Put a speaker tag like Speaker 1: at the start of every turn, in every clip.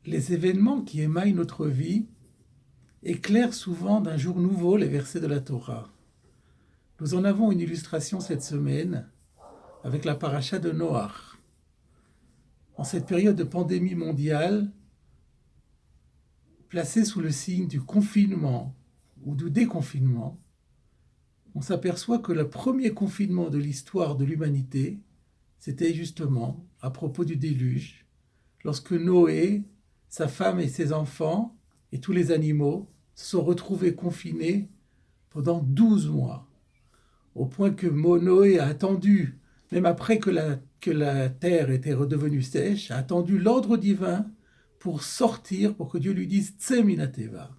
Speaker 1: Les événements qui émaillent notre vie éclairent souvent d'un jour nouveau les versets de la Torah. Nous en avons une illustration cette semaine avec la paracha de Noach. En cette période de pandémie mondiale, placée sous le signe du confinement ou du déconfinement, on s'aperçoit que le premier confinement de l'histoire de l'humanité, c'était justement à propos du déluge, lorsque Noé, sa femme et ses enfants et tous les animaux se sont retrouvés confinés pendant 12 mois, au point que Noé a attendu, même après que la terre était redevenue sèche, a attendu l'ordre divin pour sortir, pour que Dieu lui dise Tse minateva.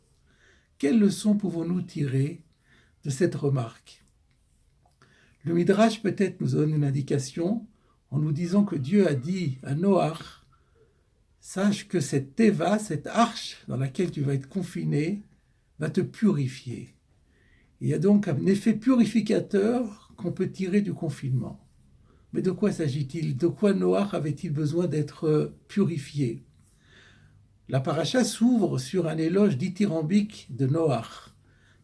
Speaker 1: Quelle leçon pouvons-nous tirer de cette remarque? Le Midrash peut-être nous donne une indication en nous disant que Dieu a dit à Noach: sache que cette teva, cette arche dans laquelle tu vas être confiné, va te purifier. Il y a donc un effet purificateur qu'on peut tirer du confinement. Mais de quoi s'agit-il? De quoi Noach avait-il besoin d'être purifié? La paracha s'ouvre sur un éloge dithyrambique de Noach,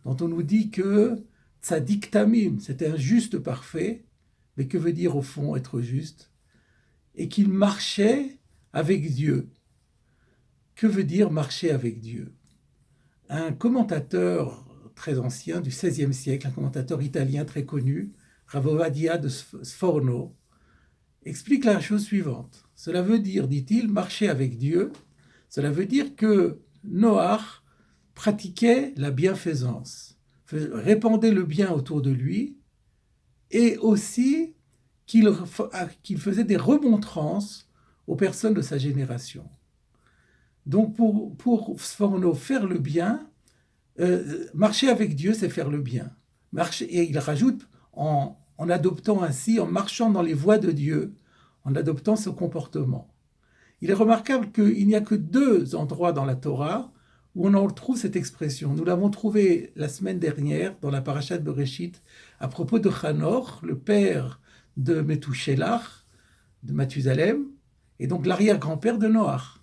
Speaker 1: dont on nous dit que tzadik tamim, c'était un juste parfait, mais que veut dire au fond être juste? Et qu'il marchait avec Dieu. Que veut dire marcher avec Dieu? Un commentateur très ancien du XVIe siècle, un commentateur italien très connu, Rav Ovadia de Sforno, explique la chose suivante. Cela veut dire, dit-il, marcher avec Dieu. Cela veut dire que Noach pratiquait la bienfaisance, répandait le bien autour de lui, et aussi qu'il faisait des remontrances aux personnes de sa génération. Donc pour Sforno, faire le bien, marcher avec Dieu, c'est faire le bien. Et il rajoute, en adoptant ainsi, en marchant dans les voies de Dieu, en adoptant ce comportement. Il est remarquable qu'il n'y a que 2 endroits dans la Torah où on en retrouve cette expression. Nous l'avons trouvé la semaine dernière dans la paracha de Bereshit à propos de Hanor, le père de Methushelach, de Mathusalem, et donc l'arrière-grand-père de Noach,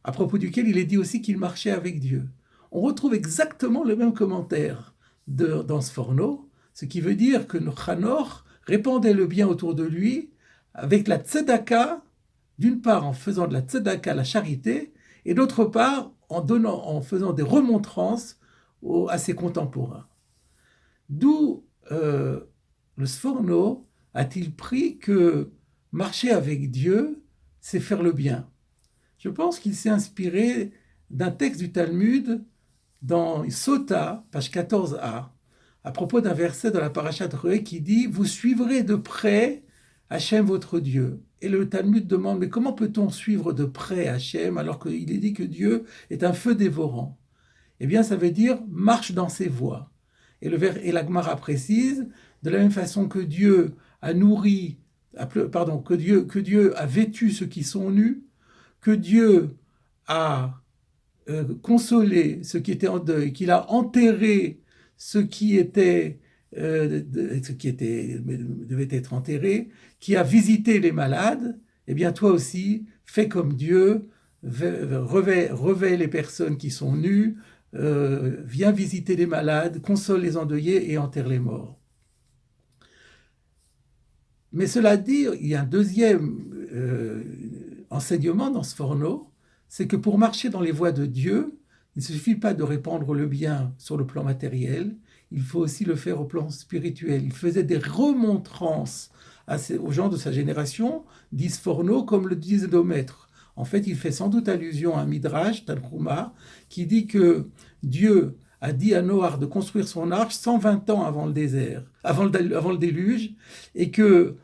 Speaker 1: à propos duquel il est dit aussi qu'il marchait avec Dieu. On retrouve exactement le même commentaire dans Sforno, ce qui veut dire que Hanor répandait le bien autour de lui avec la tzedaka, d'une part en faisant de la tzedaka, la charité, et d'autre part en faisant des remontrances à ses contemporains. D'où le Sforno a-t-il pris que marcher avec Dieu, c'est faire le bien? Je pense qu'il s'est inspiré d'un texte du Talmud dans Sota, page 14a, à propos d'un verset de la paracha de Re'eh qui dit « Vous suivrez de près Hachem votre Dieu ». Et le Talmud demande « Mais comment peut-on suivre de près Hachem alors qu'il est dit que Dieu est un feu dévorant ?» Eh bien, ça veut dire « marche dans ses voies ». Et la Gemara précise « De la même façon que Dieu a nourri, que Dieu a vêtu ceux qui sont nus, que Dieu a consolé ceux qui étaient en deuil, qu'il a enterré ce qui devait être enterré, qui a visité les malades, eh bien toi aussi, fais comme Dieu, revêt les personnes qui sont nues, viens visiter les malades, console les endeuillés et enterre les morts. Mais cela dit, il y a un deuxième enseignement dans Sforno, c'est que pour marcher dans les voies de Dieu, il ne suffit pas de répandre le bien sur le plan matériel, il faut aussi le faire au plan spirituel. Il faisait des remontrances aux gens de sa génération, dit Sforno, comme le disent nos maîtres. En fait, il fait sans doute allusion à un Midrash, Tanhuma, qui dit que Dieu a dit à Noach de construire son arche 120 ans avant le déluge, et que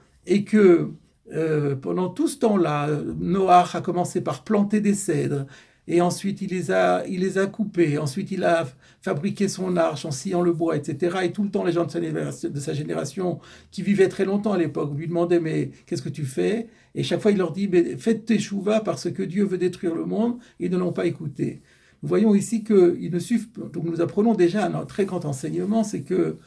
Speaker 1: pendant tout ce temps-là, Noach a commencé par planter des cèdres, et ensuite il les a coupés, ensuite il a fabriqué son arche en sciant le bois, etc. Et tout le temps, les gens de sa génération, qui vivaient très longtemps à l'époque, lui demandaient « Mais qu'est-ce que tu fais ?» Et chaque fois, il leur dit « Faites teshuva parce que Dieu veut détruire le monde. » Ils ne l'ont pas écouté. Nous voyons ici qu'il ne suffit pas. Donc nous apprenons déjà un très grand enseignement, c'est que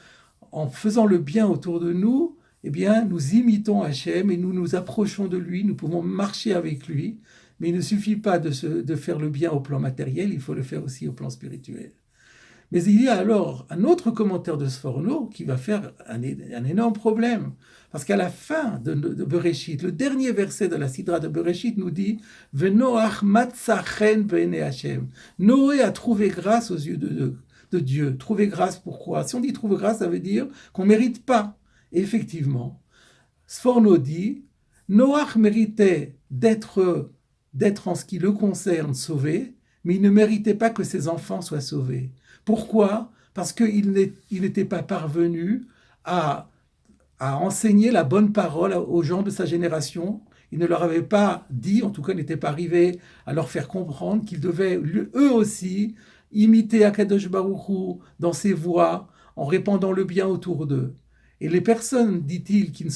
Speaker 1: en faisant le bien autour de nous, eh bien, nous imitons Hachem et nous nous approchons de lui, nous pouvons marcher avec lui. Mais il ne suffit pas de faire le bien au plan matériel, il faut le faire aussi au plan spirituel. Mais il y a alors un autre commentaire de Sforno qui va faire un énorme problème. Parce qu'à la fin de Bereshit, le dernier verset de la Sidra de Bereshit nous dit « Venoach matzachen be'enei Hashem » Noé a trouvé grâce aux yeux de Dieu. Trouver grâce, pourquoi? Si on dit trouver grâce, ça veut dire qu'on ne mérite pas. Et effectivement, Sforno dit « Noach méritait d'être en ce qui le concerne sauvé, mais il ne méritait pas que ses enfants soient sauvés. » Pourquoi? Parce qu'il n'était pas parvenu à enseigner la bonne parole aux gens de sa génération. Il ne leur avait pas dit, en tout cas, il n'était pas arrivé à leur faire comprendre qu'ils devaient, eux aussi, imiter Akadosh Baruch Hu dans ses voies, en répandant le bien autour d'eux. Et les personnes, dit-il, qui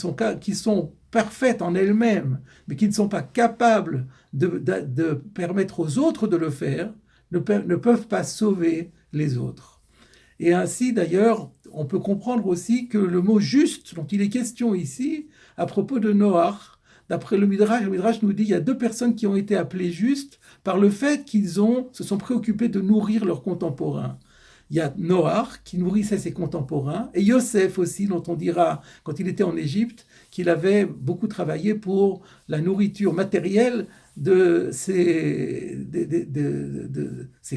Speaker 1: sont parfaites en elles-mêmes, mais qui ne sont pas capables de permettre aux autres de le faire, ne peuvent pas sauver les autres. Et ainsi, d'ailleurs, on peut comprendre aussi que le mot juste dont il est question ici, à propos de Noach, d'après le Midrash nous dit qu'il y a 2 personnes qui ont été appelées justes par le fait qu'ils se sont préoccupés de nourrir leurs contemporains. Il y a Noach qui nourrissait ses contemporains, et Yosef aussi, dont on dira, quand il était en Égypte, qu'il avait beaucoup travaillé pour la nourriture matérielle de ses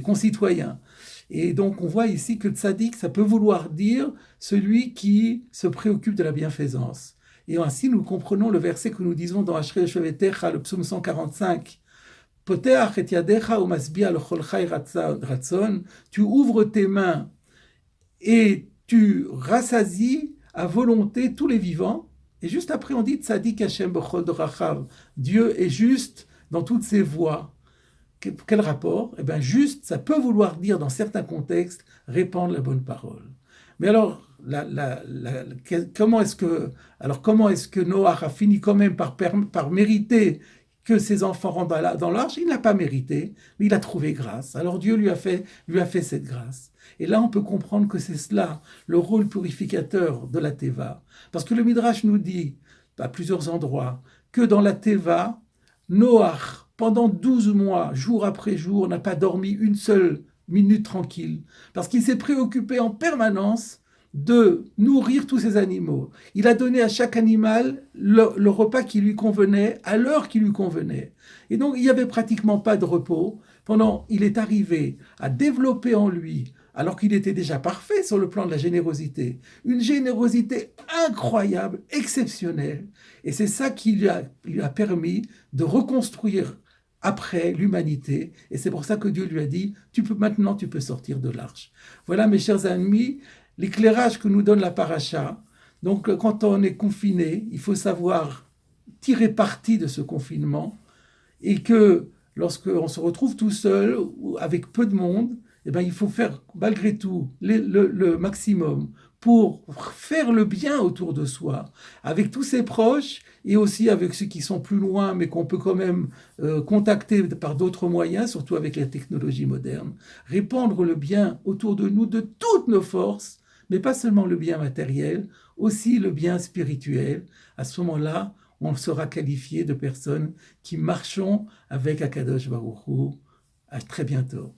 Speaker 1: concitoyens. Et donc on voit ici que tzaddik, ça peut vouloir dire celui qui se préoccupe de la bienfaisance. Et ainsi nous comprenons le verset que nous disons dans Ashrei Shevetecha, le psaume 145, Poteach et yadecha umasbia l'chol chai ratzon, tu ouvres tes mains et tu rassasies à volonté tous les vivants. Et juste après on dit tzaddik Hashem b'chol dorachav, Dieu est juste dans toutes ses voies. Quel rapport? Eh bien, juste, ça peut vouloir dire, dans certains contextes, répandre la bonne parole. Mais alors, comment est-ce que Noach a fini quand même par mériter que ses enfants rentrent dans l'arche? Il n'a pas mérité, mais il a trouvé grâce. Alors Dieu lui a fait cette grâce. Et là, on peut comprendre que c'est cela, le rôle purificateur de la Teva. Parce que le Midrash nous dit, à plusieurs endroits, que dans la Teva, Noach, pendant 12 mois, jour après jour, n'a pas dormi une seule minute tranquille, parce qu'il s'est préoccupé en permanence de nourrir tous ces animaux. Il a donné à chaque animal le repas qui lui convenait, à l'heure qui lui convenait. Et donc, il n'y avait pratiquement pas de repos. Il est arrivé à développer en lui, alors qu'il était déjà parfait sur le plan de la générosité, une générosité incroyable, exceptionnelle. Et c'est ça qui lui a permis de reconstruire après l'humanité, et c'est pour ça que Dieu lui a dit, maintenant tu peux sortir de l'arche. Voilà, mes chers amis, l'éclairage que nous donne la paracha. Donc, quand on est confiné, il faut savoir tirer parti de ce confinement, et que lorsqu'on se retrouve tout seul, ou avec peu de monde, eh bien, il faut faire malgré tout le maximum pour faire le bien autour de soi, avec tous ses proches et aussi avec ceux qui sont plus loin, mais qu'on peut quand même contacter par d'autres moyens, surtout avec la technologie moderne. Répandre le bien autour de nous de toutes nos forces, mais pas seulement le bien matériel, aussi le bien spirituel. À ce moment-là, on sera qualifié de personnes qui marchons avec Akadosh Baruch Hu. À très bientôt.